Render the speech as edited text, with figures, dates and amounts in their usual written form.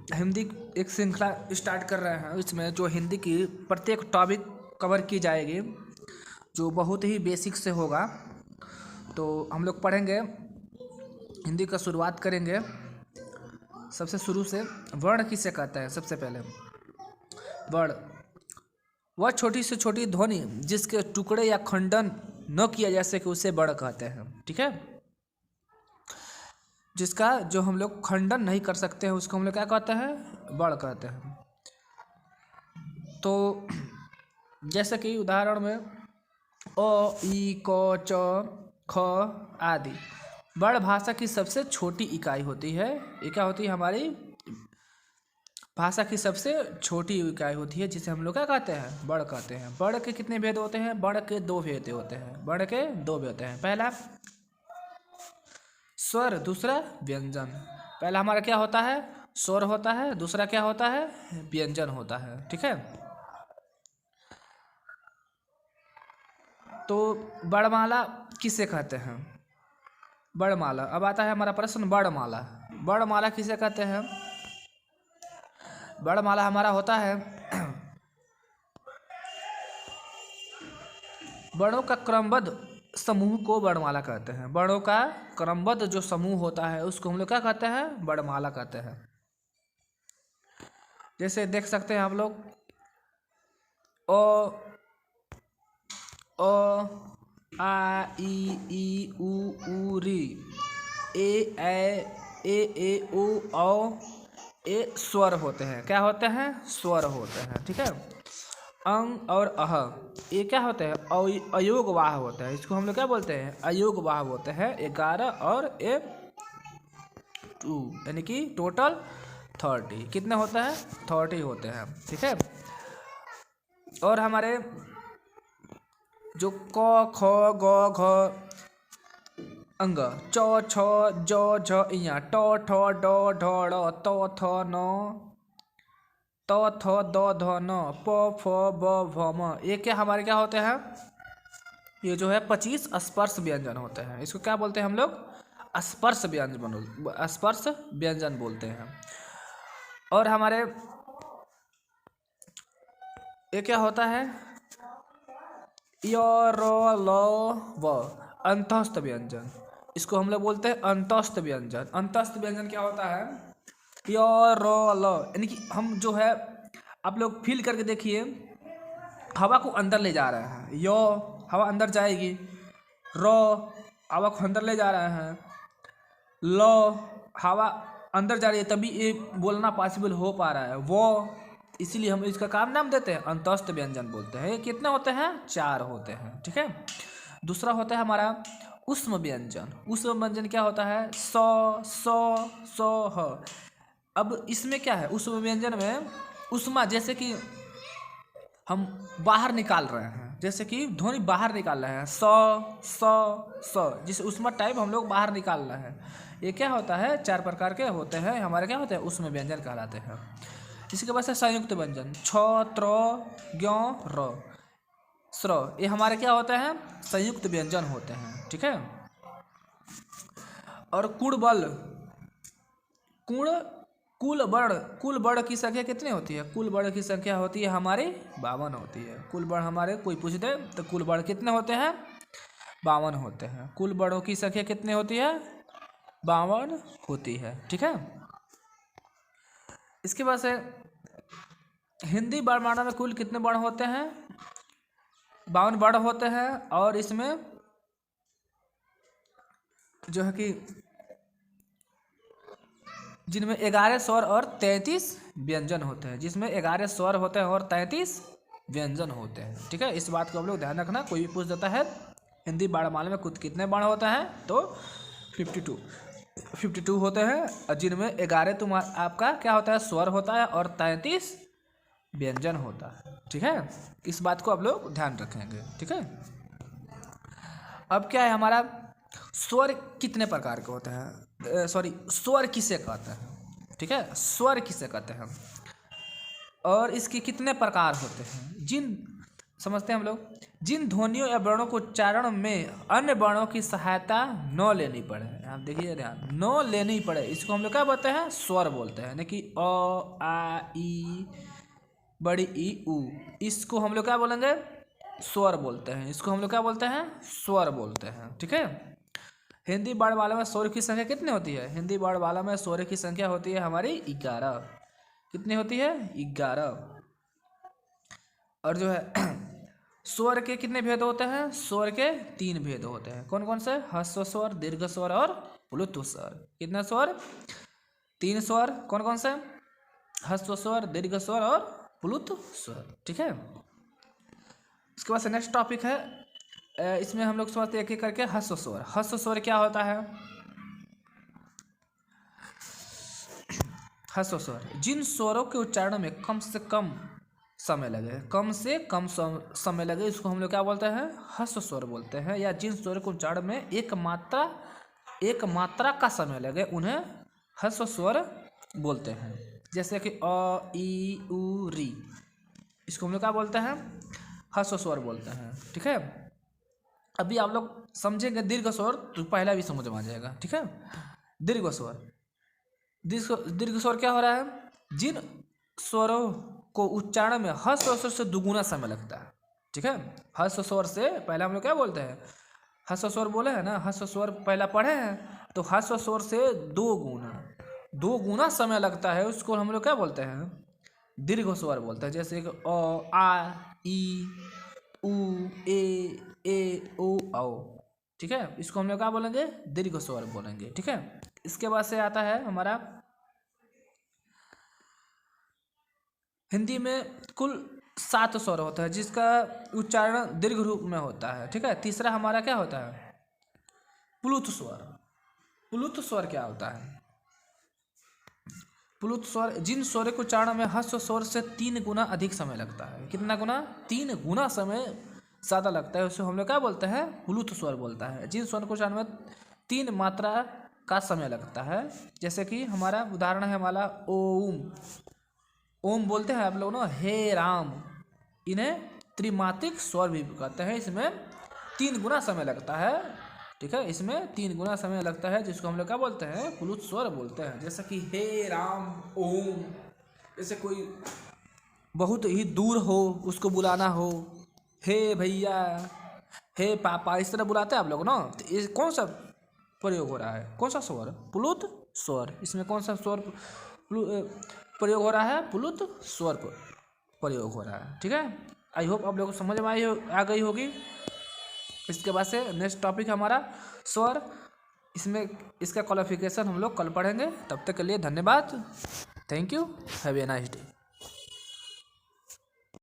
हिंदी एक श्रृंखला स्टार्ट कर रहे हैं। इसमें जो हिंदी की प्रत्येक टॉपिक कवर की जाएगी, जो बहुत ही बेसिक से होगा। तो हम लोग पढ़ेंगे, हिंदी का शुरुआत करेंगे सबसे शुरू से। वर्ण किसे कहते हैं? सबसे पहले वर्ण वह छोटी से छोटी ध्वनि जिसके टुकड़े या खंडन न किया जा सके उसे वर्ण कहते हैं। ठीक है, जिसका जो हम लोग खंडन नहीं कर सकते हैं उसको हम लोग क्या कहते हैं? वर्ण कहते हैं। तो जैसे कि उदाहरण में अ, ई, क, च, ख आदि वर्ण भाषा की सबसे छोटी इकाई होती है। ये क्या होती है? हमारी भाषा की सबसे छोटी इकाई होती है, जिसे हम लोग क्या कहते हैं? वर्ण कहते हैं। वर्ण के कितने भेद होते हैं? वर्ण के दो भेद होते हैं। वर्ण के दो भेद होते हैं। पहला स्वर, दूसरा व्यंजन। पहला हमारा क्या होता है? स्वर होता है। दूसरा क्या होता है? व्यंजन होता है। ठीक है, तो वर्णमाला किसे कहते हैं? वर्णमाला। अब आता है हमारा प्रश्न, वर्णमाला। वर्णमाला किसे कहते हैं? वर्णमाला हमारा होता है वर्णों का क्रमबद्ध समूह को वर्णमाला कहते हैं। वर्णों का क्रमबद्ध जो समूह होता है उसको हम लोग क्या कहते हैं? वर्णमाला कहते हैं। जैसे देख सकते हैं आप लोग, अ, आ, ई, उ, री, ए, ओ, ये स्वर होते हैं। क्या होते हैं? स्वर होते हैं। ठीक है, अंग और अह ये क्या होते हैं? अयोग वाह होते हैं। इसको हम लोग क्या बोलते हैं? अयोग वाह होते हैं। 11 और 2 यानी कि टोटल 30 कितने होते हैं? 30 होते हैं। ठीक है, और हमारे जो क, ख, ग, घ अंग, च, छ, ज, झ, इया, ट, ठ, ड, ढ, ड़, त, थ, न, त, थ, द, ध, न, प, फ, ब, भ, म ये क्या हमारे क्या होते हैं? ये जो है 25 स्पर्श व्यंजन होते हैं। इसको क्या बोलते हैं हम लोग? स्पर्श व्यंजन, स्पर्श व्यंजन बोलते हैं। और हमारे ये क्या होता है? य, र, ल, व अंतस्थ व्यंजन। इसको हम लोग बोलते हैं अंतस्थ व्यंजन। अंतस्थ व्यंजन क्या होता है? य, र, ल यानी कि हम जो है, आप लोग फील करके देखिए, हवा को अंदर ले जा रहे हैं। य हवा अंदर जाएगी, र हवा को अंदर ले जा रहे हैं, ल हवा अंदर जा रही है, तभी ये बोलना पॉसिबल हो पा रहा है। वो इसीलिए हम इसका काम नाम देते हैं अंतस्थ व्यंजन बोलते हैं। ये कितने होते हैं? 4 होते हैं। ठीक है, दूसरा होता है हमारा ऊष्म व्यंजन। ऊष्म व्यंजन क्या होता है? स, ह। अब इसमें क्या है? ऊष्म व्यंजन में ऊष्मा, जैसे कि हम बाहर निकाल रहे हैं, जैसे कि ध्वनि बाहर निकाल रहे हैं, स जिसे ऊष्मा टाइप हम लोग बाहर निकाल रहे हैं। ये क्या होता है? 4 प्रकार के होते हैं हमारे। क्या होते हैं? ऊष्म व्यंजन कहलाते हैं। इसके बाद से संयुक्त व्यंजन, छ, त्र, ज्ञ, र, स्र ये हमारे क्या होते हैं? संयुक्त व्यंजन होते हैं। ठीक है, और कुड़बल, कुण, कुल वर्ण की संख्या कितनी होती है? कुल वर्ण की संख्या होती है हमारी 52 होती है। कुल वर्ण हमारे कोई पूछ दे तो कुल वर्ण कितने होते हैं? 52 होते हैं। कुल वर्णों की संख्या कितनी होती है? 52 होती है। ठीक है, इसके बाद से हिंदी वर्णमाला में कुल कितने वर्ण होते हैं? 52 वर्ण होते हैं। और इसमें जो है कि जिनमें 11 स्वर और 33 व्यंजन होते हैं, जिसमें 11 स्वर होते हैं और 33 व्यंजन होते हैं। ठीक है, इस बात को हम लोग ध्यान रखना। कोई भी पूछ देता है हिंदी वर्णमाला में कुल कितने वर्ण होते हैं, तो 52 होते हैं, और जिनमें 11 आपका क्या होता है? स्वर होता है, और 33 व्यंजन होता है। ठीक है, इस बात को आप लोग ध्यान रखेंगे। ठीक है, अब क्या है हमारा? स्वर कितने प्रकार के होते हैं? सॉरी, स्वर किसे कहते हैं? ठीक है, स्वर किसे कहते हैं और इसके कितने प्रकार होते हैं? जिन समझते हैं हम लोग। जिन ध्वनियों या वर्णों को उच्चारण में अन्य वर्णों की सहायता न लेनी पड़े, आप देखिए ध्यान, न लेनी पड़े, इसको हम लोग क्या बोलते हैं? स्वर बोलते हैं। यानी कि अ आ ई बड़ी ई उ, इसको हम लोग क्या बोलेंगे? स्वर बोलते हैं। इसको हम लोग क्या बोलते हैं? स्वर बोलते हैं। ठीक है। हिंदी वर्णमाला में स्वर की संख्या कितनी होती है? हिंदी वर्णमाला में स्वर की संख्या होती है हमारी 11। कितनी होती है? 11। और जो है स्वर के कितने भेद होते हैं? स्वर के 3 भेद होते हैं। कौन कौन से? ह्रस्व स्वर, दीर्घ स्वर और प्लुत्व स्वर। कितने स्वर? 3 स्वर। कौन कौन से? ह्रस्व स्वर, दीर्घ स्वर और प्लुत्व स्वर। ठीक है। उसके बाद से नेक्स्ट टॉपिक है, इसमें हम लोग समझते हैं एक एक करके। ह्रस्व स्वर। ह्रस्व स्वर क्या होता है? ह्रस्व स्वर जिन स्वरों के उच्चारण में कम से कम समय लगे, कम से कम समय लगे, इसको हम लोग क्या बोलते हैं? ह्रस्व स्वर बोलते हैं। या जिन स्वरों के उच्चारण में एक मात्रा का समय लगे, उन्हें ह्रस्व स्वर बोलते हैं। जैसे कि अ ई उ री, इसको हम लोग क्या बोलते हैं? ह्रस्व स्वर बोलते हैं। ठीक है। अभी आप लोग समझेंगे दीर्घ स्वर तो पहला भी समझ में आ जाएगा। ठीक है। दीर्घ स्वर। दीर्घ स्वर क्या हो रहा है? जिन स्वरों को उच्चारण में ह्रस्व स्वर से दुगुना समय लगता है। ठीक है। ह्रस्व स्वर से पहले हम लोग क्या बोलते हैं? ह्रस्व स्वर बोले हैं ना, ह्रस्व स्वर पहला पढ़े हैं, तो ह्रस्व स्वर से 2 गुना समय लगता है, उसको हम लोग क्या बोलते हैं? दीर्घ स्वर बोलते हैं। जैसे कि अ आ ई उ ए ओ औ। ठीक है। इसको हम लोग क्या बोलेंगे? दीर्घ स्वर बोलेंगे। ठीक है। इसके बाद से आता है हमारा, हिंदी में कुल 7 स्वर होता है, जिसका उच्चारण दीर्घ रूप में होता है। ठीक है। तीसरा हमारा क्या होता है? प्लुत स्वर। प्लुत स्वर क्या होता है? प्लुत स्वर जिन स्वर के उच्चारण में ह्रस्व स्वर से 3 गुना अधिक समय लगता है। कितना गुना? 3 गुना समय ज़्यादा लगता है, उसे हम लोग क्या बोलते हैं? प्लुत स्वर बोलता है। जिन स्वर के उच्चारण में 3 मात्रा का समय लगता है, जैसे कि हमारा उदाहरण है हमारा ओम। ओम बोलते हैं आप लोग ना, हे राम, इन्हें त्रिमात्रिक स्वर भी कहते हैं। इसमें 3 गुना समय लगता है। ठीक है। इसमें 3 गुना समय लगता है, जिसको हम लोग क्या बोलते हैं? प्लुत स्वर बोलते हैं। जैसे कि हे राम, ओम, जैसे कोई बहुत ही दूर हो, उसको बुलाना हो, हे भैया, हे पापा, इस तरह बुलाते हैं आप लोग ना, तो ये कौन सा प्रयोग हो रहा है? कौन सा स्वर? प्लुत स्वर। इसमें कौन सा स्वर प्रयोग हो रहा है? प्लुत स्वर प्रयोग हो रहा है। ठीक है। आई होप आप लोगों को समझ में आ गई होगी। इसके बाद से नेक्स्ट टॉपिक हमारा स्वर। इसमें इसका क्वालिफिकेशन हम लोग कल पढ़ेंगे। तब तक के लिए धन्यवाद। Thank you. Have a nice day.